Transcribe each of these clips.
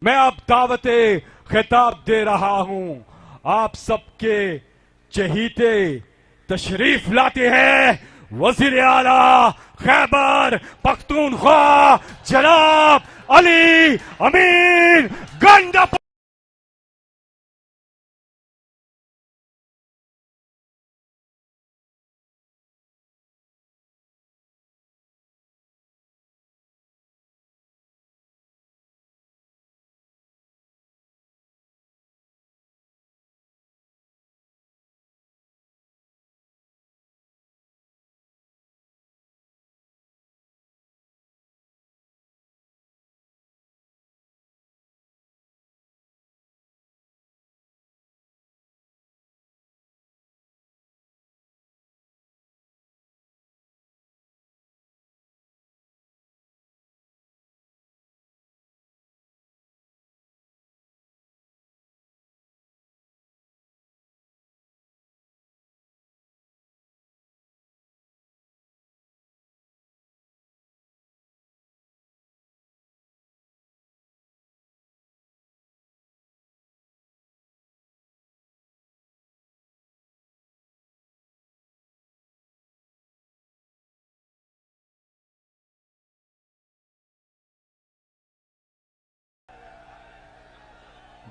मैं अब दावते खिताब दे रहा हूं। आप सबके चहीते तशरीफ लाते हैं वजीर आला खैबर पख्तूनख्वा जनाब अली अमीन गंडा।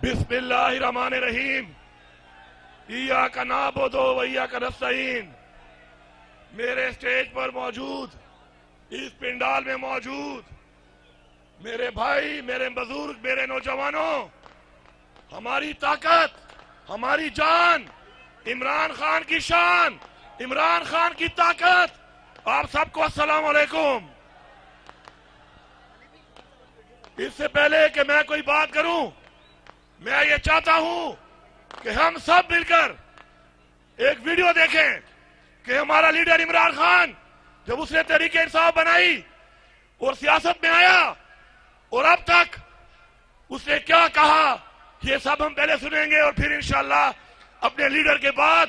बिस्मिल्लाहिर्रहमानिर्रहीम। इय्याका नअबुदु व इय्याका नस्तईन। मेरे स्टेज पर मौजूद, इस पिंडाल में मौजूद मेरे भाई, मेरे बुजुर्ग, मेरे नौजवानों, हमारी ताकत, हमारी जान, इमरान खान की शान, इमरान खान की ताकत। आप सबको अस्सलाम वालेकुम। इससे पहले कि मैं कोई बात करूं, मैं ये चाहता हूं कि हम सब मिलकर एक वीडियो देखें कि हमारा लीडर इमरान खान जब उसने तहरीक इंसाफ बनाई और सियासत में आया और अब तक उसने क्या कहा, ये सब हम पहले सुनेंगे और फिर इंशाल्लाह अपने लीडर के बाद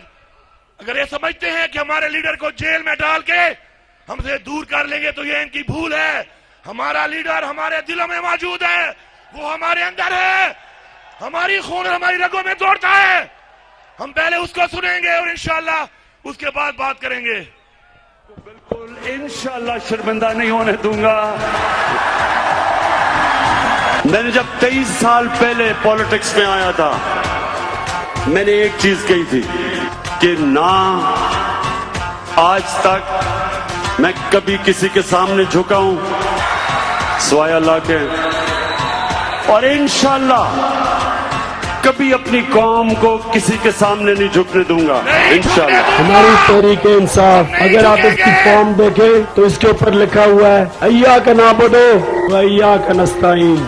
अगर ये समझते हैं कि हमारे लीडर को जेल में डाल के हमसे दूर कर लेंगे तो ये इनकी भूल है। हमारा लीडर हमारे दिलों में मौजूद है, वो हमारे अंदर है, हमारी खून हमारी रगों में दौड़ता है। हम पहले उसको सुनेंगे और इंशाल्लाह उसके बाद बात करेंगे। तो बिल्कुल इंशाल्लाह शर्मिंदा नहीं होने दूंगा। मैंने जब 23 साल पहले पॉलिटिक्स में आया था, मैंने एक चीज कही थी कि ना आज तक मैं कभी किसी के सामने झुका हूं सिवाय अल्लाह के, और इंशाल्लाह कभी अपनी कौम को किसी के सामने नहीं झुकने दूंगा इंशाल्लाह। हमारी तहरीक इंसाफ, अगर आप इसकी फॉर्म देखें तो इसके ऊपर लिखा हुआ है इय्याका नअबुदु व इय्याका नस्तईन,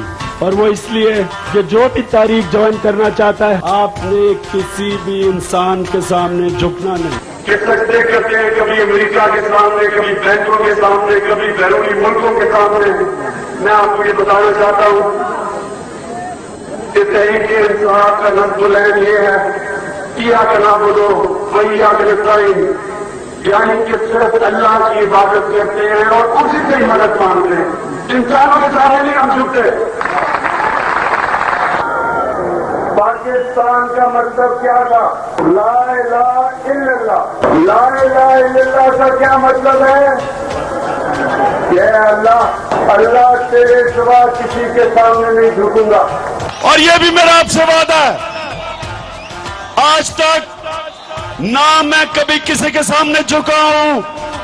और वो इसलिए कि जो भी तारीख ज्वाइन करना चाहता है आपने किसी भी इंसान के सामने झुकना नहीं। किसकते करते हैं कभी अमेरिका के सामने, कभी बैंकों के सामने, कभी बैरूनी मुल्कों के सामने। मैं आपको ये बताना चाहता हूँ कि तहरीक इंसाफ का नज़्म ये है इय्याका नअबुदु व इय्याका नस्तईन, यानी कि सिर्फ अल्लाह की इबादत करते हैं और उसी से ही मदद मांगते हैं, इंसानों के सामने नहीं हम झुकते। पाकिस्तान का मतलब क्या था? ला इलाहा इल्लल्लाह। ला इलाहा इल्लल्लाह का क्या मतलब है? ये अल्लाह, अल्लाह तेरे सिवा किसी के सामने नहीं झुकूंगा। और ये भी मेरा आपसे वादा है, आज तक ना मैं कभी किसी के सामने झुका हूं।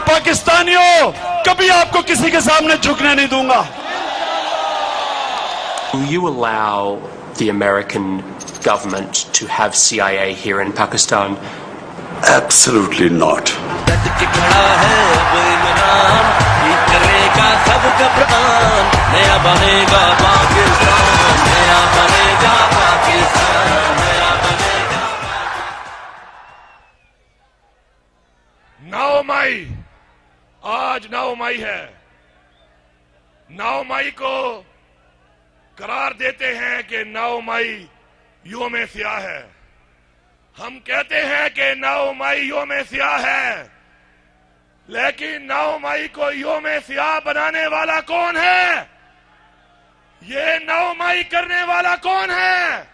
पाकिस्तानियों, कभी आपको किसी के सामने झुकने नहीं दूंगा। Will you allow the American government to have CIA here in Pakistan? Absolutely not. आज 9 मई है। 9 मई को करार देते हैं कि 9 मई योम सियाह है। हम कहते हैं कि 9 मई योम सियाह है, लेकिन 9 मई को योम सियाह बनाने वाला कौन है? ये 9 मई करने वाला कौन है?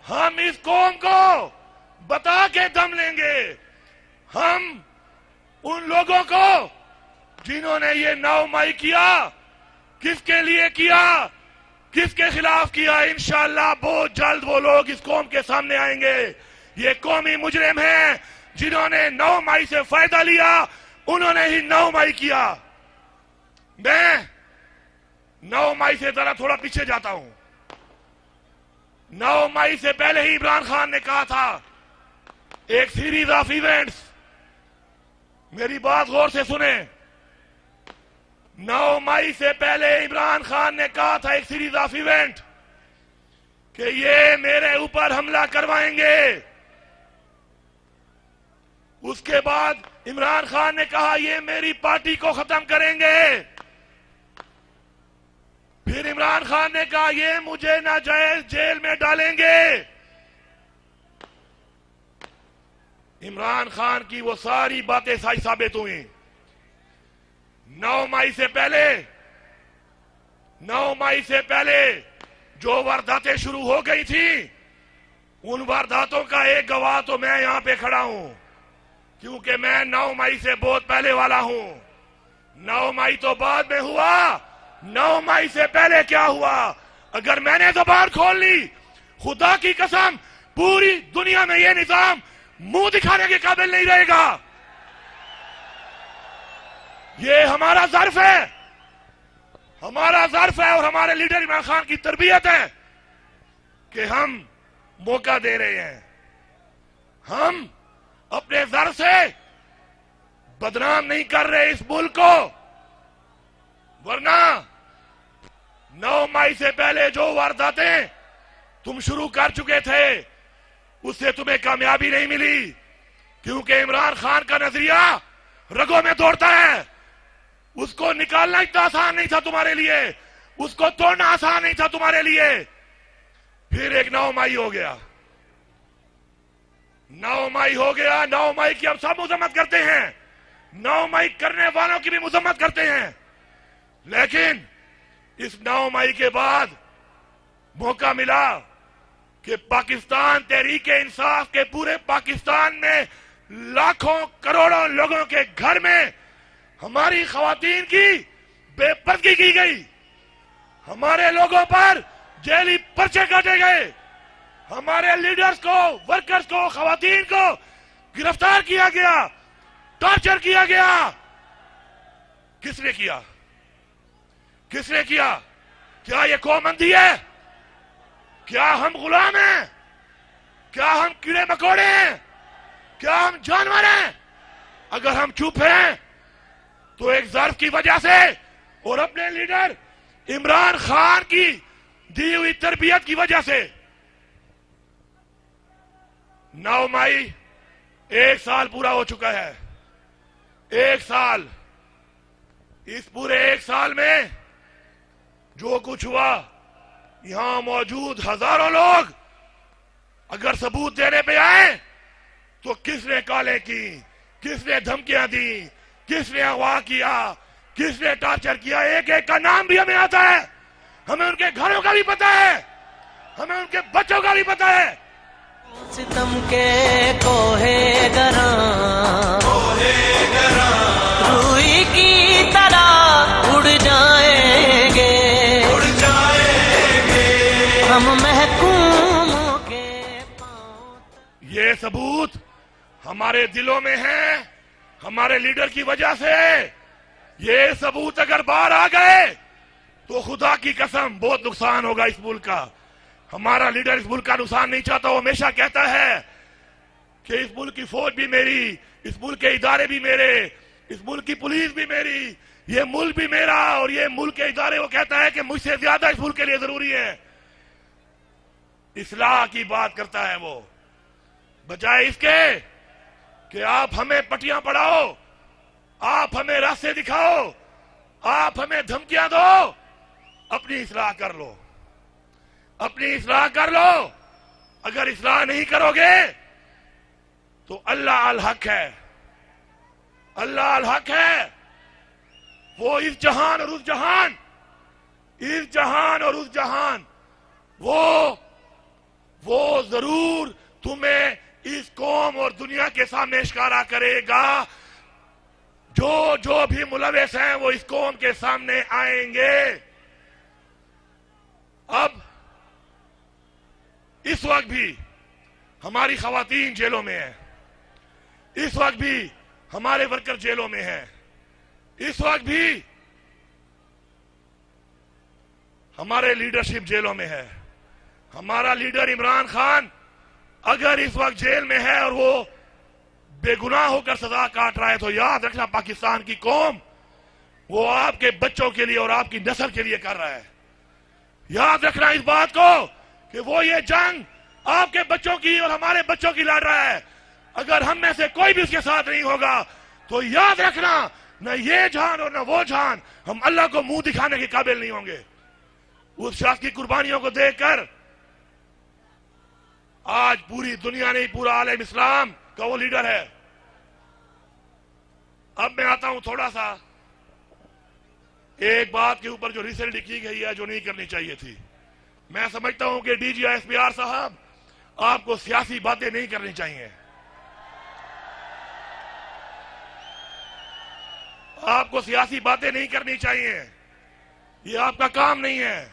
हम इस कौम को बता के दम लेंगे। हम उन लोगों को जिन्होंने ये 9 मई किया, किसके लिए किया, किसके खिलाफ किया, इंशाअल्लाह बहुत जल्द वो लोग इस कौम के सामने आएंगे। ये कौमी मुजरिम हैं जिन्होंने 9 मई से फायदा लिया, उन्होंने ही 9 मई किया। मैं 9 मई से जरा थोड़ा पीछे जाता हूं। 9 मई से पहले ही इमरान खान ने कहा था एक सीरीज ऑफ इवेंट्स, मेरी बात गौर से सुने। 9 मई से पहले इमरान खान ने कहा था एक सीरीज ऑफ इवेंट कि ये मेरे ऊपर हमला करवाएंगे। उसके बाद इमरान खान ने कहा ये मेरी पार्टी को खत्म करेंगे। फिर इमरान खान ने कहा ये मुझे नाजायज जेल में डालेंगे। इमरान खान की वो सारी बातें सही साबित हुई। 9 मई से पहले जो वारदातें शुरू हो गई थी, उन वारदातों का एक गवाह तो मैं यहां पे खड़ा हूं, क्योंकि मैं 9 मई से बहुत पहले वाला हूं। 9 मई तो बाद में हुआ, 9 मई से पहले क्या हुआ? अगर मैंने जुबान खोल ली, खुदा की कसम पूरी दुनिया में यह निजाम मुंह दिखाने के काबिल नहीं रहेगा। ये हमारा ज़र्फ है, हमारा ज़र्फ है और हमारे लीडर इमरान खान की तरबियत है कि हम मौका दे रहे हैं। हम अपने ज़र्फ से बदनाम नहीं कर रहे इस मुल्क को, वरना 9 मई से पहले जो वारदातें तुम शुरू कर चुके थे, उससे तुम्हें कामयाबी नहीं मिली, क्योंकि इमरान खान का नजरिया रगों में दौड़ता है। उसको निकालना इतना आसान नहीं था तुम्हारे लिए, उसको तोड़ना आसान नहीं था तुम्हारे लिए। फिर एक 9 मई हो गया, 9 मई हो गया। 9 मई की अब सब मजम्मत करते हैं, 9 मई करने वालों की भी मजम्मत करते हैं, लेकिन इस 9 मई के बाद मौका मिला कि पाकिस्तान तहरीके इंसाफ के पूरे पाकिस्तान में लाखों करोड़ों लोगों के घर में हमारी खवातीन की बेपर्दगी की गई, हमारे लोगों पर जेली पर्चे काटे गए, हमारे लीडर्स को, वर्कर्स को, खवातीन को गिरफ्तार किया गया, टॉर्चर किया गया। किसने किया? किसने किया? क्या ये कौम अंधी है? क्या हम गुलाम हैं? क्या हम कीड़े मकोड़े हैं? क्या हम जानवर हैं? अगर हम चुप हैं तो एक ज़र्फ की वजह से और अपने लीडर इमरान खान की दी हुई तरबियत की वजह से। 9 मई 1 साल पूरा हो चुका है। 1 साल, इस पूरे 1 साल में जो कुछ हुआ, यहां मौजूद हजारों लोग अगर सबूत देने पे आए तो किसने काले की, किसने धमकियां दी, किसने अगवा किया, किसने टॉर्चर किया, एक एक का नाम भी हमें आता है। हमें उनके घरों का भी पता है, हमें उनके बच्चों का भी पता है। सितम के कोहे गरा रूई की तरह उड़ जाएंगे हम महकूमों के पांव। ये सबूत हमारे दिलों में है, हमारे लीडर की वजह से। ये सबूत अगर बाहर आ गए तो खुदा की कसम बहुत नुकसान होगा इस मुल्क का। हमारा लीडर इस मुल्क का नुकसान नहीं चाहता। वो हमेशा कहता है कि इस मुल्क की फौज भी मेरी, इस मुल्क के इदारे भी मेरे, इस मुल्क की पुलिस भी मेरी, ये मुल्क भी मेरा और ये मुल्क के इदारे। वो कहता है कि मुझसे ज्यादा इस मुल्क के लिए जरूरी है। इस्लाह की बात करता है वो, बजाय इसके कि आप हमें पटियां पढ़ाओ, आप हमें रास्ते दिखाओ, आप हमें धमकियां दो। अपनी इस्लाह कर लो, अपनी इस्लाह कर लो। अगर इस्लाह नहीं करोगे तो अल्लाह अल हक है, अल्लाह अल हक है। वो इस जहान और उस जहान इस जहान और उस जहान वो जरूर तुम्हें इस कौम और दुनिया के सामने इशारा करेगा। जो भी मुलविस हैं वो इस कौम के सामने आएंगे। अब इस वक्त भी हमारी खवातीन जेलों में है, इस वक्त भी हमारे वर्कर जेलों में हैं, इस वक्त भी हमारे लीडरशिप जेलों में है। हमारा लीडर इमरान खान अगर इस वक्त जेल में है और वो बेगुनाह होकर सजा काट रहा है तो याद रखना पाकिस्तान की कौम वो आपके बच्चों के लिए और आपकी नस्ल के लिए कर रहा है। याद रखना इस बात को कि वो ये जंग आपके बच्चों की और हमारे बच्चों की लड़ रहा है। अगर हम में से कोई भी उसके साथ नहीं होगा तो याद रखना न ये जान और न वो जान हम अल्लाह को मुंह दिखाने के काबिल नहीं होंगे। उस शख्स की कुर्बानियों को देखकर आज पूरी दुनिया नहीं, पूरा आलम इस्लाम का वो लीडर है। अब मैं आता हूं थोड़ा सा एक बात के ऊपर जो रिसेंटली की गई है, जो नहीं करनी चाहिए थी। मैं समझता हूं कि DGISPR साहब आपको सियासी बातें नहीं करनी चाहिए, आपको सियासी बातें नहीं करनी चाहिए, ये आपका काम नहीं है।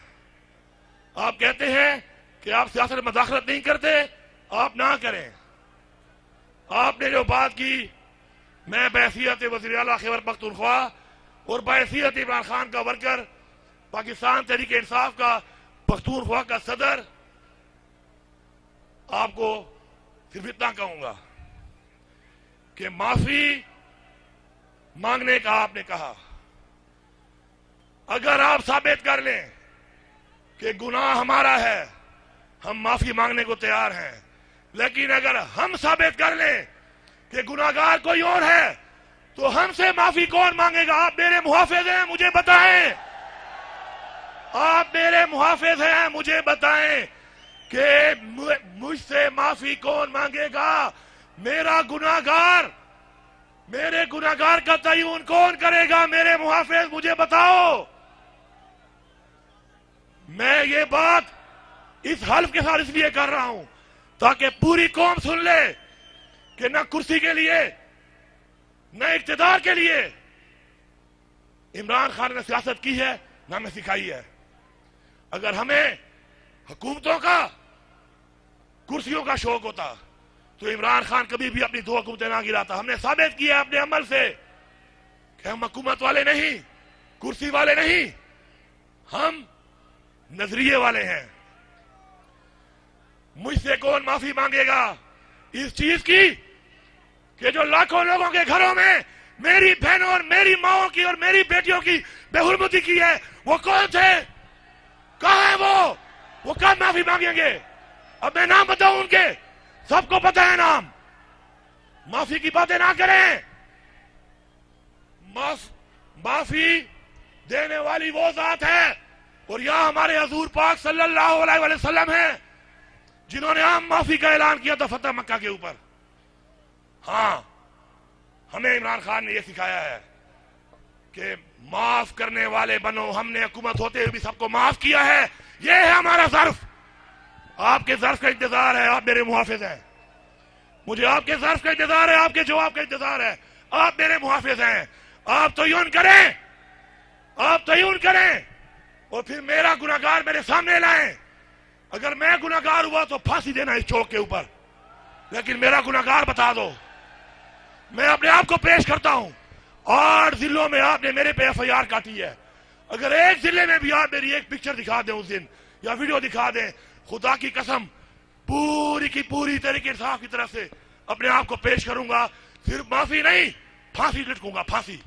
आप कहते हैं कि आप सियासत में मदाखलत नहीं करते, आप ना करें। आपने जो बात की, मैं बहसीयत वज़ीर आला खैबर पख्तूनख्वा और बहसीयत इमरान खान का वर्कर, पाकिस्तान तहरीक इंसाफ का पख्तूनख्वा का सदर, आपको सिर्फ इतना कहूंगा कि माफी मांगने का आपने कहा। अगर आप साबित कर लें कि गुनाह हमारा है, हम माफी मांगने को तैयार हैं। लेकिन अगर हम साबित कर लें कि गुनाहगार कोई और है तो हमसे माफी कौन मांगेगा? आप मेरे मुहाफिज हैं, मुझे बताएं। आप मेरे मुहाफिज हैं, मुझे बताएं कि मुझसे माफी कौन मांगेगा? मेरे गुनाहगार का तयन कौन करेगा? मेरे मुहाफिज, मुझे बताओ। मैं ये बात इस हल्फ के साथ इसलिए कर रहा हूं ताकि पूरी कौम सुन ले कि न कुर्सी के लिए न इक्तिदार के लिए इमरान खान ने सियासत की है, न हमें सिखाई है। अगर हमें हुकूमतों का, कुर्सियों का शौक होता तो इमरान खान कभी भी अपनी 2 हुकूमतें ना गिराता। हमने साबित किया अपने अमल से कि हम हुकूमत वाले नहीं, कुर्सी वाले नहीं, हम नजरिए वाले हैं। मुझसे कौन माफी मांगेगा इस चीज की कि जो लाखों लोगों के घरों में मेरी बहनों और मेरी माओं की और मेरी बेटियों की बेहुरमती की है? वो कौन थे? कहां है वो कब माफी मांगेंगे? अब मैं नाम बताऊं उनके, सबको पता है नाम। माफी की बातें ना करें। माफी देने वाली वो जात है और यहां हमारे हजूर पाक सल्लल्लाहु अलैहि वसल्लम है जिन्होंने आम माफी का ऐलान किया था फतह मक्का के ऊपर। हां, हमें इमरान खान ने यह सिखाया है कि माफ करने वाले बनो। हमने हुकूमत होते हुए भी सबको माफ किया है। यह है हमारा ज़र्फ। आपके ज़र्फ का इंतजार है, आप मेरे मुहाफिज हैं। मुझे आपके ज़र्फ का इंतजार है, आपके जवाब का इंतजार है। आप मेरे मुहाफिज हैं। आप तयन करें, आप तयन करें और फिर मेरा गुनाहगार मेरे सामने लाएं। अगर मैं गुनाहगार हुआ तो फांसी देना इस चौक के ऊपर, लेकिन मेरा गुनाहगार बता दो। मैं अपने आप को पेश करता हूं। 8 जिलों में आपने मेरे पे FIR काटी है। अगर एक जिले में भी आप मेरी एक पिक्चर दिखा दें उस दिन या वीडियो दिखा दें, खुदा की कसम पूरी की पूरी तरीके इंसाफ की तरफ से अपने आप को पेश करूंगा। सिर्फ माफी नहीं, फांसी लटकूंगा, फांसी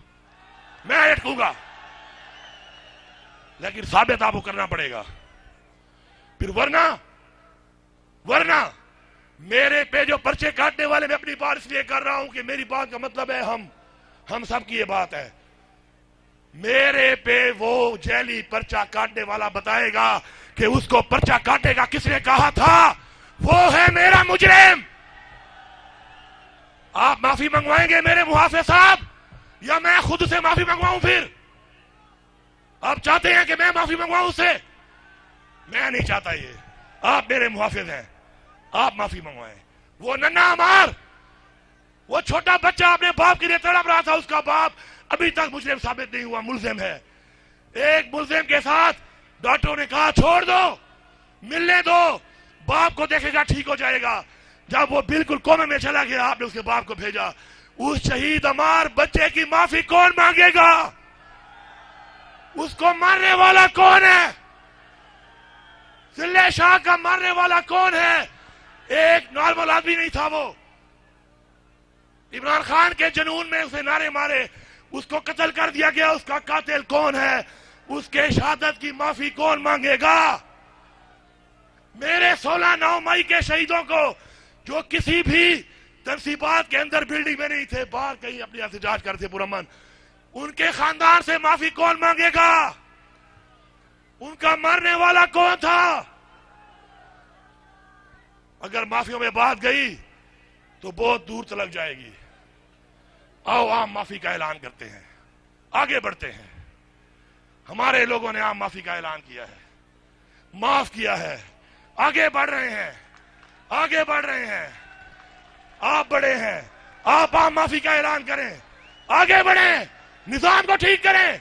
मैं लटकूंगा। लेकिन साबित आपको करना पड़ेगा। फिर वरना मेरे पे जो पर्चे काटने वाले, मैं अपनी बात इसलिए कर रहा हूं कि मेरी बात का मतलब है हम सब की ये बात है। मेरे पे वो जैली पर्चा काटने वाला बताएगा कि उसको पर्चा काटेगा किसने कहा था, वो है मेरा मुजरिम। आप माफी मंगवाएंगे मेरे मुहाफिज साहब या मैं खुद से माफी मंगवाऊं? फिर आप चाहते हैं कि मैं माफी मंगवाऊं उससे? मैं नहीं चाहता ये। आप मेरे मुहाफिज हैं, आप माफी मंगवाएं। वो नन्हा अमार, वो छोटा बच्चा अपने बाप के लिए तड़प रहा था, उसका बाप अभी तक मुजरिम साबित नहीं हुआ, मुल्जिम है। एक मुल्जिम के साथ डॉक्टरों ने कहा छोड़ दो, मिलने दो, बाप को देखेगा ठीक हो जाएगा। जब वो बिल्कुल कोमे में चला गया, आपने उसके बाप को भेजा। उस शहीद अमार बच्चे की माफी कौन मांगेगा? उसको मारने वाला कौन है? जिल्ले शाह का मारने वाला कौन है? एक नॉर्मल आदमी नहीं था वो। इमरान खान के जुनून में उसे नारे मारे, उसको कत्ल कर दिया गया। उसका कातिल कौन है? उसके शहादत की माफी कौन मांगेगा? मेरे 16-9 मई के शहीदों को, जो किसी भी तनसीबात के अंदर बिल्डिंग में नहीं थे, बाहर कहीं अपनी एहतजाज करते पुरअमन, उनके खानदान से माफी कौन मांगेगा? उनका मरने वाला कौन था? अगर माफियों में बात गई तो बहुत दूर तलक जाएगी। आओ आम माफी का ऐलान करते हैं, आगे बढ़ते हैं। हमारे लोगों ने आम माफी का ऐलान किया है, माफ किया है, आगे बढ़ रहे हैं, आगे बढ़ रहे हैं। आप बड़े हैं, आप आम माफी का ऐलान करें, आगे बढ़ें, निजाम को ठीक करें,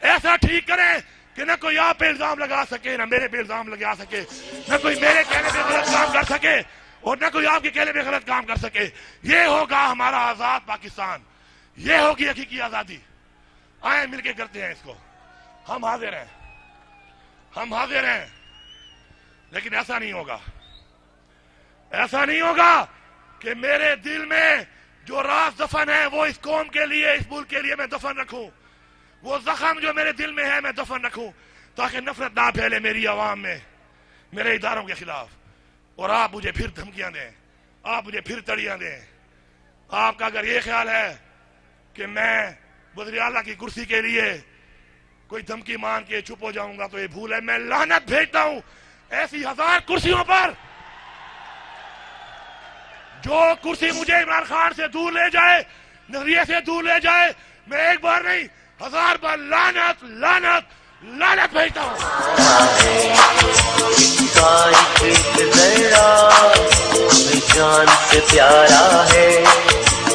ऐसा ठीक करें कि न कोई आप पे इल्जाम लगा सके, न मेरे पे इल्जाम लगा सके, न कोई मेरे कहने पे गलत काम कर सके और न कोई आपके कहने पे गलत काम कर सके। ये होगा हमारा आजाद पाकिस्तान, ये होगी हकीकी आजादी। आए मिलके करते हैं इसको। हम हाजिर हैं, हम हाजिर हैं, लेकिन ऐसा नहीं होगा, ऐसा नहीं होगा कि मेरे दिल में जो राज दफन है वो इस कौम के लिए, इस मुल्क के लिए मैं दफन रखूं। वो जख्म जो मेरे दिल में है मैं दफन रखूं, ताकि नफरत ना फैले मेरी आवाम में, मेरे इदारों के खिलाफ। और आप मुझे फिर धमकियां दें, आप मुझे फिर तड़ियां दें। आपका अगर ये ख्याल है कि मैं वज़ीर आला की कुर्सी के लिए कोई धमकी मान के चुप हो जाऊंगा, तो ये भूल है। मैं लानत भेजता हूं ऐसी 1000 कुर्सियों पर। जो कुर्सी मुझे इमरान खान से दूर ले जाए, नजरिए से दूर ले जाए, मैं एक बार नहीं 1000 बार लानत लानत लानत भेजता हूं। जान से प्यारा है,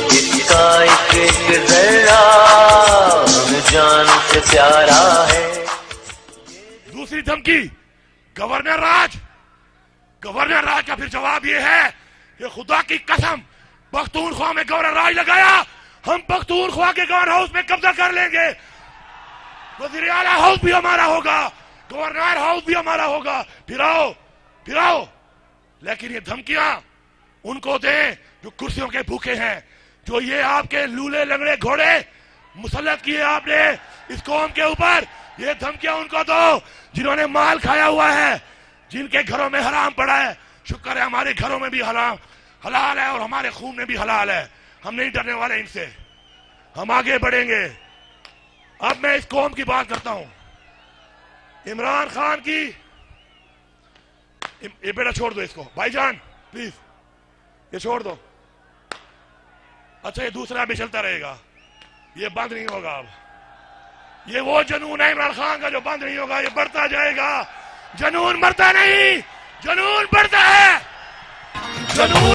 इसका एक जरा जान से प्यारा है। दूसरी धमकी गवर्नर राज, गवर्नर राज का फिर जवाब ये है कि खुदा की कसम, पख्तूनख्वा में गवर्नर राज लगाया, हम पख्तूनख्वा के गवर्नर हाउस में कब्जा कर लेंगे। वज़ीर आला हाउस भी हमारा होगा, गवर्नर हाउस भी हमारा होगा। फिराओ फिराओ, लेकिन ये धमकियां उनको दें जो कुर्सियों के भूखे हैं, जो ये आपके लूले लंगड़े घोड़े मुसल्लत किए आपने इस कौम के ऊपर। ये धमकियां उनको दो जिन्होंने माल खाया हुआ है, जिनके घरों में हराम पड़ा है। शुक्र है हमारे घरों में भी हलाल है और हमारे खून में भी हलाल है। हम नहीं डरने वाले इनसे, हम आगे बढ़ेंगे। अब मैं इस कौम की बात करता हूं, इमरान खान की। ये बेटा छोड़ दो इसको, भाईजान प्लीज ये छोड़ दो। अच्छा, ये दूसरा भी चलता रहेगा, ये बंद नहीं होगा। अब ये वो जुनून है इमरान खान का जो बंद नहीं होगा, ये बढ़ता जाएगा। जुनून मरता नहीं, जुनून बढ़ता है। जुनून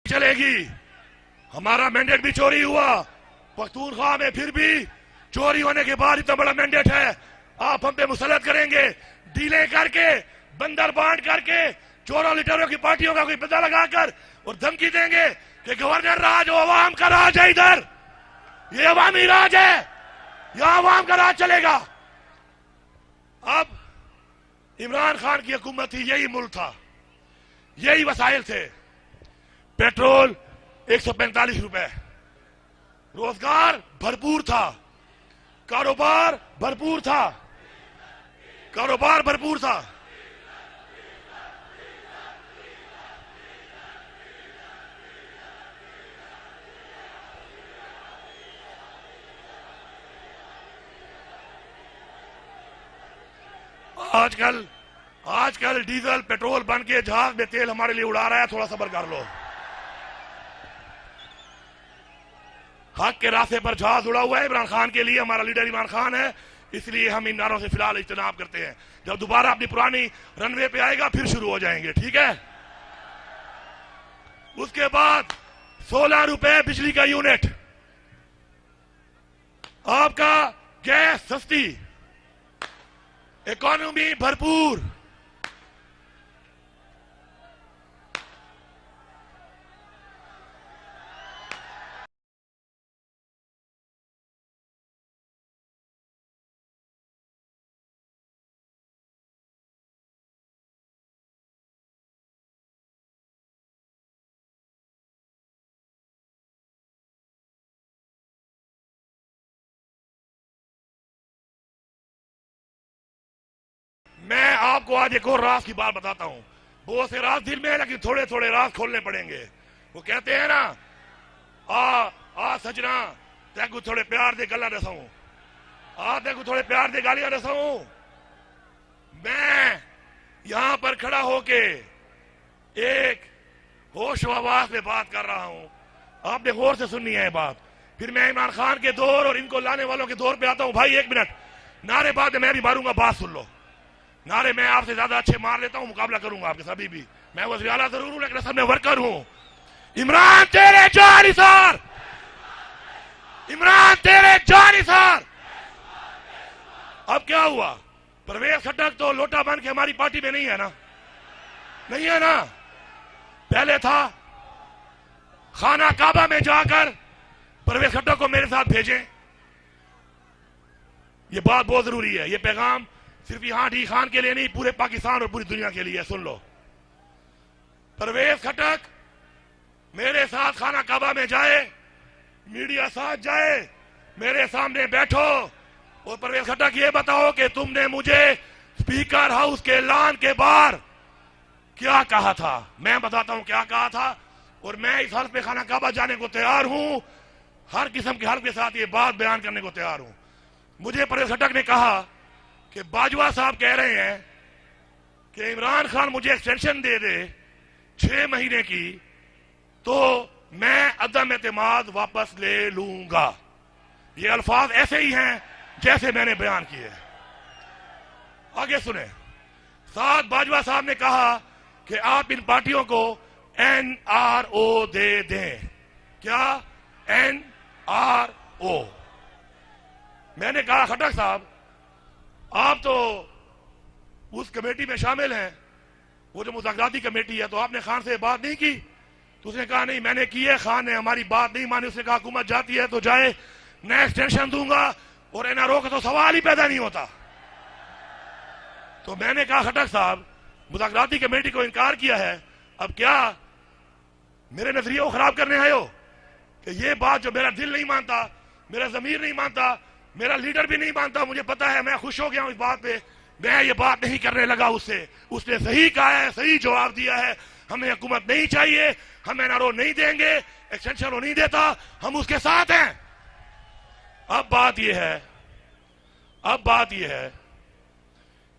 चलेगी। हमारा मैंडेट भी चोरी हुआ, पख्तूनख्वा में फिर भी चोरी होने के बाद इतना बड़ा मैंडेट है। आप हम पे मुसल्लत करेंगे, डीलें करके, बंदर बांट करके, चोरों लिटरों की पार्टियों का कोई पता लगाकर और धमकी देंगे कि गवर्नर राज अवाम का राज है, इधर ये अवामी राज है, यहां अवाम का राज चलेगा। अब इमरान खान की हुकूमत थी, यही मुल्क था, यही वसाइल थे। पेट्रोल 145 रुपए, रोजगार भरपूर था, कारोबार भरपूर था, कारोबार भरपूर था। आजकल डीजल पेट्रोल बन के जहाज में तेल हमारे लिए उड़ा रहा है, थोड़ा सब्र कर लो। हक के रास्ते पर जहाज उड़ा हुआ है इमरान खान के लिए, हमारा लीडर इमरान खान है, इसलिए हम इन नारों से फिलहाल इज्तनाब करते हैं। जब दोबारा अपनी पुरानी रनवे पे आएगा फिर शुरू हो जाएंगे, ठीक है। उसके बाद 16 रुपए बिजली का यूनिट, आपका गैस सस्ती, इकोनॉमी भरपूर, मैं आपको आज एक और राज की बात बताता हूं। बहुत से राज दिल में है लेकिन थोड़े थोड़े राज खोलने पड़ेंगे। वो कहते हैं ना, आ सजना तेको थोड़े प्यार दे गला दसाऊं, तेको थोड़े प्यार दे गालियां दसाऊं। मैं यहां पर खड़ा होके एक होश आवाज में बात कर रहा हूं, आपने गौर से सुननी है बात। फिर मैं इमरान खान के दौर और इनको लाने वालों के दौर पे आता हूं। भाई 1 मिनट, नारे बाद मैं भी मारूंगा, बात सुन लो। नारे मैं आपसे ज्यादा अच्छे मार लेता हूं, मुकाबला करूंगा आपके सभी भी। मैं वज़ीर आला जरूर हूं लेकिन असल में वर्कर हूं। इमरान तेरे जानिसार, इमरान तेरे जानिसार। अब क्या हुआ, परवेज खट्टक तो लोटा बन के हमारी पार्टी में नहीं है ना, नहीं है ना। पहले था खाना काबा में जाकर परवेज खट्टक को मेरे साथ भेजें, ये बात बहुत जरूरी है। ये पैगाम सिर्फ यहां डी खान के लिए नहीं, पूरे पाकिस्तान और पूरी दुनिया के लिए। सुन लो, परवेज खट्टक मेरे साथ खाना काबा में जाए, मीडिया साथ जाए, मेरे सामने बैठो और परवेज खट्टक ये बताओ कि तुमने मुझे स्पीकर हाउस के ऐलान के बाहर क्या कहा था। मैं बताता हूं क्या कहा था, और मैं इस हल्फ में खाना काबा जाने को तैयार हूं, हर किस्म के हल्फ के साथ ये बात बयान करने को तैयार हूं। मुझे परवेज खट्टक ने कहा कि बाजवा साहब कह रहे हैं कि इमरान खान मुझे एक्सटेंशन दे दे 6 महीने की, तो मैं अदम एतमाद वापस ले लूंगा। ये अल्फाज ऐसे ही हैं जैसे मैंने बयान किए। आगे सुने, साथ बाजवा साहब ने कहा कि आप इन पार्टियों को NRO दे दें। क्या NRO? मैंने कहा खट्टक साहब आप तो उस कमेटी में शामिल हैं, वो जो मुज़ाकराती कमेटी है, तो आपने खान से बात नहीं की? तो उसने कहा नहीं मैंने की है, खान ने हमारी बात नहीं मानी। उसने कहा हुकूमत जाती है तो जाए, मैं एक्सटेंशन दूंगा और NRO का तो सवाल ही पैदा नहीं होता। तो मैंने कहा खट्टक साहब मुज़ाकराती कमेटी को इनकार किया है, अब क्या मेरे नजरिए को खराब करने आए हो? कि ये बात जो मेरा दिल नहीं मानता, मेरा जमीर नहीं मानता, मेरा लीडर भी नहीं मानता, मुझे पता है, मैं खुश हो गया हूं इस बात पे, मैं ये बात नहीं करने लगा उससे। उसने सही कहा है, सही जवाब दिया है, हमें हुकूमत नहीं चाहिए, हम NRO नहीं देंगे, एक्सटेंशन नहीं देता, हम उसके साथ हैं। अब बात यह है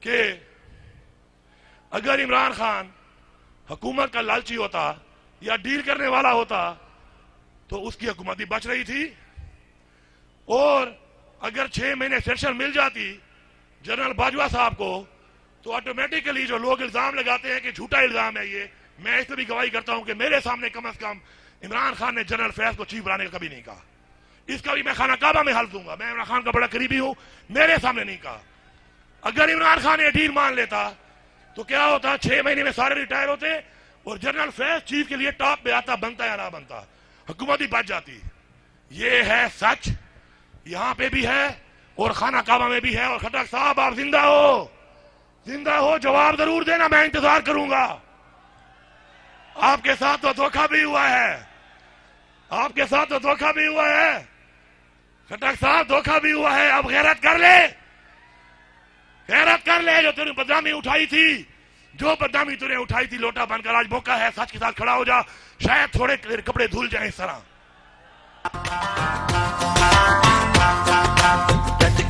कि अगर इमरान खान हुकूमत का लालची होता या डील करने वाला होता तो उसकी हुकूमत भी बच रही थी, और अगर 6 महीने एक्सटेंशन मिल जाती जनरल बाजवा साहब को, तो ऑटोमेटिकली जो लोग इल्जाम लगाते हैं कि झूठा इल्जाम है ये, मैं इसमें भी गवाही करता हूं कि मेरे सामने कम से कम इमरान खान ने जनरल फैज को चीफ बनाने का कभी नहीं कहा। इसका भी मैं खाना काबा में हल दूंगा, मैं इमरान खान का बड़ा करीबी हूं, मेरे सामने नहीं कहा। अगर इमरान खान ये डील मान लेता तो क्या होता, 6 महीने में सारे रिटायर होते और जनरल फैज चीफ के लिए टॉप पे आता, बनता या ना बनता, हुकूमत ही बच जाती। ये है सच, यहां पे भी है और खाना काबा में भी है। और खट्टक साहब आप जिंदा हो, जवाब जरूर देना, मैं इंतजार करूंगा। आपके साथ तो धोखा भी हुआ है, आपके साथ तो धोखा भी हुआ है खट्टक साहब, धोखा भी हुआ है। अब गैरत कर ले, जो तूने बदनामी उठाई थी, जो बदनामी तूने उठाई थी लोटा बनकर, आज मौका है सच के साथ खड़ा हो जा, शायद थोड़े कपड़े धुल जाए इस तरह।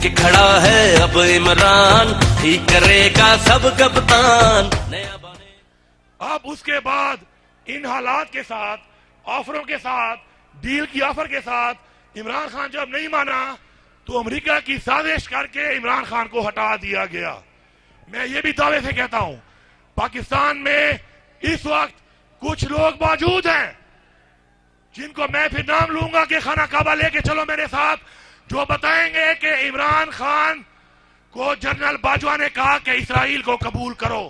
के खड़ा है अब इमरान, ठीक करेगा सब कप्तान नया बने। अब उसके बाद इन हालात के साथ, ऑफरों के साथ, डील की ऑफर के साथ इमरान खान जब नहीं माना तो अमेरिका की साजिश करके इमरान खान को हटा दिया गया। मैं ये भी दावे से कहता हूं, पाकिस्तान में इस वक्त कुछ लोग मौजूद हैं जिनको मैं फिर नाम लूंगा कि खाना काबा लेके चलो मेरे साथ, जो बताएंगे कि इमरान खान को जनरल बाजवा ने कहा कि इसराइल को कबूल करो।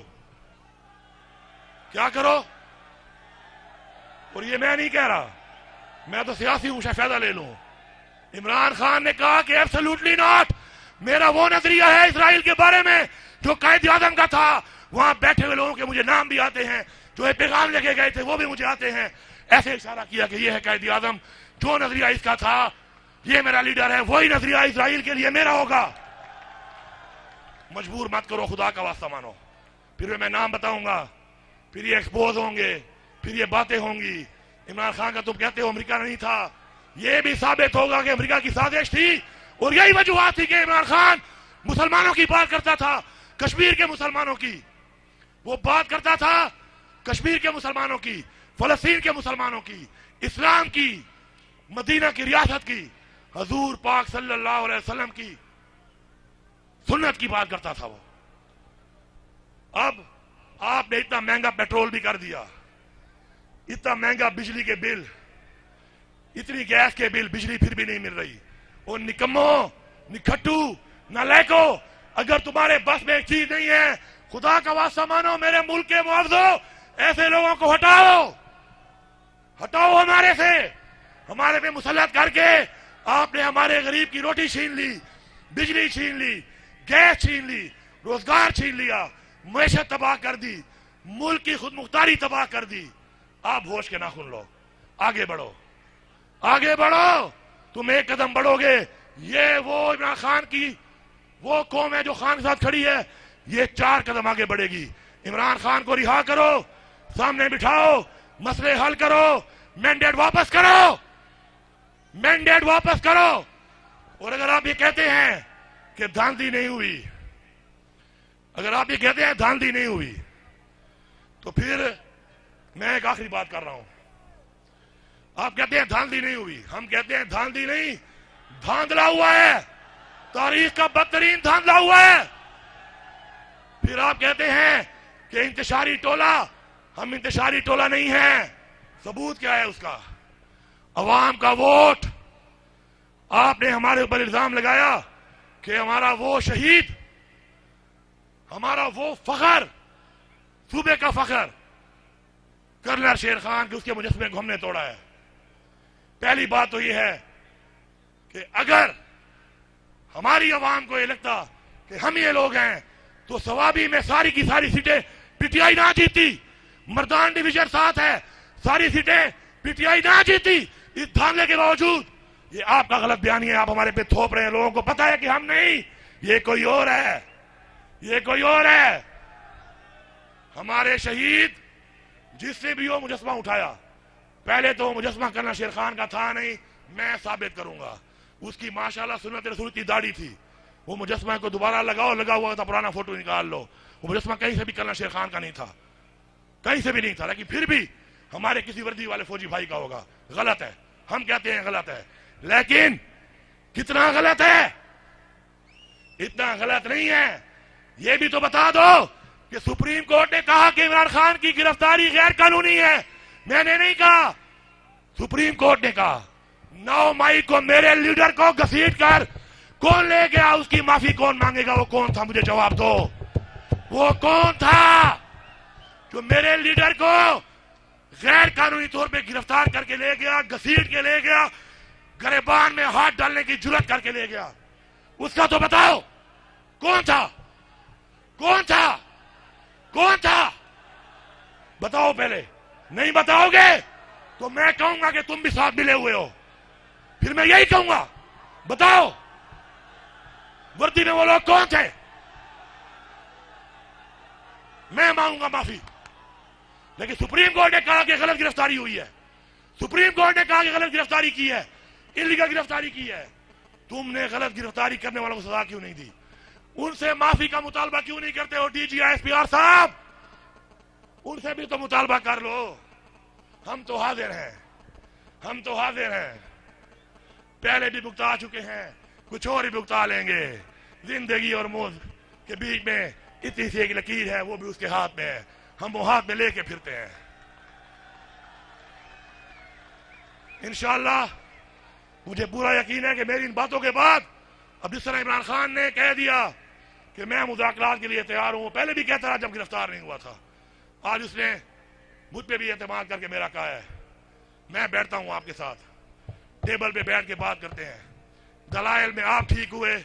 क्या करो? और ये मैं नहीं कह रहा, मैं तो सियासी हूं, शायद फायदा ले लूं। इमरान खान ने कहा कि एब्सोल्युटली नॉट, मेरा वो नजरिया है इसराइल के बारे में जो कायद आजम का था। वहां बैठे हुए लोगों के मुझे नाम भी आते हैं, जो ये पैगाम लेके गए थे वो भी मुझे आते हैं। ऐसे इशारा किया कि ये है कायद आजम, जो नजरिया इसका था, ये मेरा लीडर है, वही नजरिया इसराइल के लिए मेरा होगा। मजबूर मत करो, खुदा का वास्ता मानो। फिर मैं नाम बताऊंगा, फिर ये एक्सपोज होंगे, फिर ये बातें होंगी। इमरान खान का तुम कहते हो अमेरिका नहीं था, ये भी साबित होगा कि अमेरिका की साजिश थी। और यही वजूहत थी कि इमरान खान मुसलमानों की बात करता था, कश्मीर के मुसलमानों की वो बात करता था, कश्मीर के मुसलमानों की, फलस्तीन के मुसलमानों की, इस्लाम की, मदीना की रियासत की, हजूर पाक सल्लल्लाहु अलैहि वसल्लम की सुन्नत की बात करता था वो। अब आपने इतना महंगा पेट्रोल भी कर दिया, इतना महंगा बिजली के बिल, इतनी गैस के बिल, बिजली फिर भी नहीं मिल रही। और निकम्मो, निखट्टू, नालायको, अगर तुम्हारे बस में एक चीज नहीं है, खुदा का वास्ता मानो, मेरे मुल्क के मुआवजो, ऐसे लोगों को हटाओ, हटाओ हमारे से। हमारे पे मुसल्लत करके आपने हमारे गरीब की रोटी छीन ली, बिजली छीन ली, गैस छीन ली, रोजगार छीन लिया, मैशत तबाह कर दी, मुल्क की खुद मुख्तारी तबाह कर दी। आप होश के नाखून लो, आगे बढ़ो, आगे बढ़ो। तुम एक कदम बढ़ोगे, ये वो इमरान खान की वो कौम है जो खान के साथ खड़ी है, ये 4 कदम आगे बढ़ेगी। इमरान खान को रिहा करो, सामने बिठाओ, मसले हल करो, मैंडेट वापस करो, मैंडेट वापस करो। और अगर आप ये कहते हैं कि धांधली नहीं हुई, अगर आप ये कहते हैं धांधली नहीं हुई, तो फिर मैं एक आखिरी बात कर रहा हूं। आप कहते हैं धांधली नहीं हुई, हम कहते हैं धांधली नहीं, धांधला हुआ है, तारीख का बदतरीन धांधला हुआ है। फिर आप कहते हैं कि इंतशारी टोला, हम इंतशारी टोला नहीं है। सबूत क्या है उसका? अवाम का वोट। आपने हमारे ऊपर इल्जाम लगाया कि हमारा वो शहीद, हमारा वो फखर, सूबे का फखर कर्नल शेर खान के उसके मुजस्समे को हमने तोड़ा है। पहली बात तो यह है कि अगर हमारी अवाम को यह लगता कि हम ये लोग हैं, तो सवाबी में सारी की सारी सीटें पीटीआई ना जीती। मर्दान डिवीजन 7 है, सारी सीटें पीटीआई ना जीती। इस धांधले के बावजूद ये आपका गलत बयानी है, आप हमारे पे थोप रहे हैं। लोगों को पता है कि हम नहीं, ये कोई और है, ये कोई और है। हमारे शहीद जिससे भी वो मुजस्समा उठाया, पहले तो मुजस्समा कर्नल शेर खान का था नहीं, मैं साबित करूंगा। उसकी माशाल्लाह सुन्नत रसूल की दाढ़ी थी। वो मुजस्समा को दोबारा लगाओ, लगा हुआ था, पुराना फोटो निकाल लो। वो मुजस्समा कहीं से भी कर्नल शेर खान का नहीं था, कहीं से भी नहीं था। लेकिन फिर भी हमारे किसी वर्दी वाले फौजी भाई का होगा। गलत है, हम कहते हैं गलत है, लेकिन कितना गलत है? इतना गलत नहीं है। ये भी तो बता दो कि सुप्रीम कोर्ट ने कहा कि इमरान खान की गिरफ्तारी गैर कानूनी है। मैंने नहीं कहा, सुप्रीम कोर्ट ने कहा। 9 मई को मेरे लीडर को घसीट कर कौन ले गया, उसकी माफी कौन मांगेगा? वो कौन था? मुझे जवाब दो। वो कौन था जो मेरे लीडर को गैर कानूनी तौर पे गिरफ्तार करके ले गया, घसीट के ले गया, गिरबान में हाथ डालने की जुर्रत करके ले गया? उसका तो बताओ, कौन था? कौन था? कौन था? बताओ पहले। नहीं बताओगे तो मैं कहूंगा कि तुम भी साथ मिले हुए हो। फिर मैं यही कहूंगा, बताओ वर्दी में वो लोग कौन थे? मैं मांगूंगा माफी। लेकिन सुप्रीम कोर्ट ने कहा कि गलत गिरफ्तारी हुई है, सुप्रीम कोर्ट ने कहा कि गलत गिरफ्तारी की है, इलीगल गिरफ्तारी की है। तुमने गलत गिरफ्तारी करने वालों को सजा क्यों नहीं दी? उनसे माफी का मुतालबा क्यों नहीं करते हो DGISPR साहब? उनसे भी तो मुतालबा कर लो। हम तो हाजिर हैं, हम तो हाजिर हैं, पहले भी भुगता चुके हैं, कुछ और ही भुगता लेंगे। जिंदगी और मौत के बीच में इतनी सी एक लकीर है, वो भी उसके हाथ में है, हम वो हाथ में लेके फिरते हैं। इंशाअल्लाह मुझे पूरा यकीन है कि मेरी इन बातों के बाद अब जिस तरह इमरान खान ने कह दिया कि मैं मुज़ाकरात के लिए तैयार हूं, पहले भी कहता रहा जब गिरफ्तार नहीं हुआ था, आज उसने मुझ पे भी एतमाद करके मेरा कहा है मैं बैठता हूं आपके साथ, टेबल पे बैठ के बात करते हैं, दलाइल में आप ठीक हुए,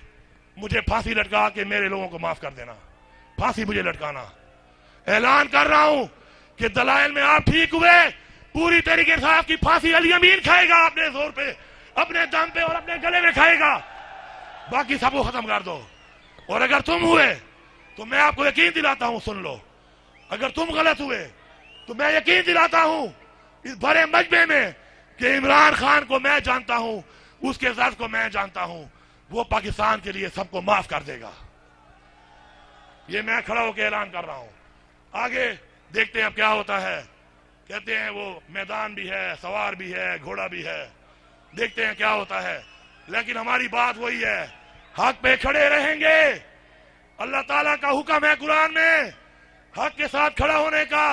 मुझे फांसी लटका के मेरे लोगों को माफ कर देना, फांसी मुझे लटकाना। ऐलान कर रहा हूं कि दलाइल में आप ठीक हुए, पूरी तरीके से आपकी फांसी अली अमीन खाएगा, अपने जोर पे, अपने दम पे और अपने गले में खाएगा, बाकी सबको खत्म कर दो। और अगर तुम हुए तो मैं आपको यकीन दिलाता हूं, सुन लो, अगर तुम गलत हुए तो मैं यकीन दिलाता हूं इस बड़े मजमे में कि इमरान खान को मैं जानता हूं, उसके दर्द को मैं जानता हूं, वो पाकिस्तान के लिए सबको माफ कर देगा। ये मैं खड़ा होकर ऐलान कर रहा हूं। आगे देखते हैं अब क्या होता है। कहते हैं वो मैदान भी है, सवार भी है, घोड़ा भी है, देखते हैं क्या होता है। लेकिन हमारी बात वही है, हक पे खड़े रहेंगे। अल्लाह ताला का हुक्म है कुरान में हक के साथ खड़ा होने का।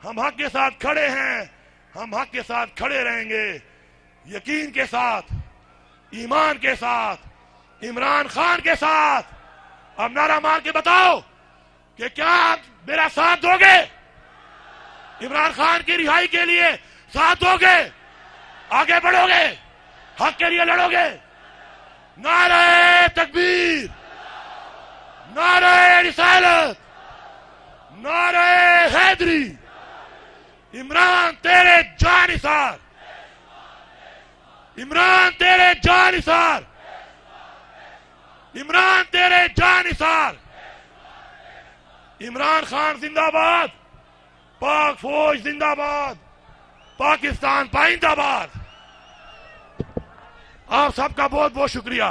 हम हक के साथ खड़े हैं, हम हक के साथ खड़े रहेंगे, यकीन के साथ, ईमान के साथ, इमरान खान के साथ। अब नारा मार के बताओ कि क्या आप मेरा साथ दोगे? इमरान खान की रिहाई के लिए साथ दोगे? आगे बढ़ोगे? हक के लिए लड़ोगे? नारे तकबीर, नारे रिसालत, नारे हैदरी। इमरान तेरे जानिसार, इमरान तेरे जानिसार, इमरान तेरे जानिसार। इमरान खान जिंदाबाद, पाक फौज जिंदाबाद, पाकिस्तान पाइंदाबाद। आप सबका बहुत बहुत शुक्रिया।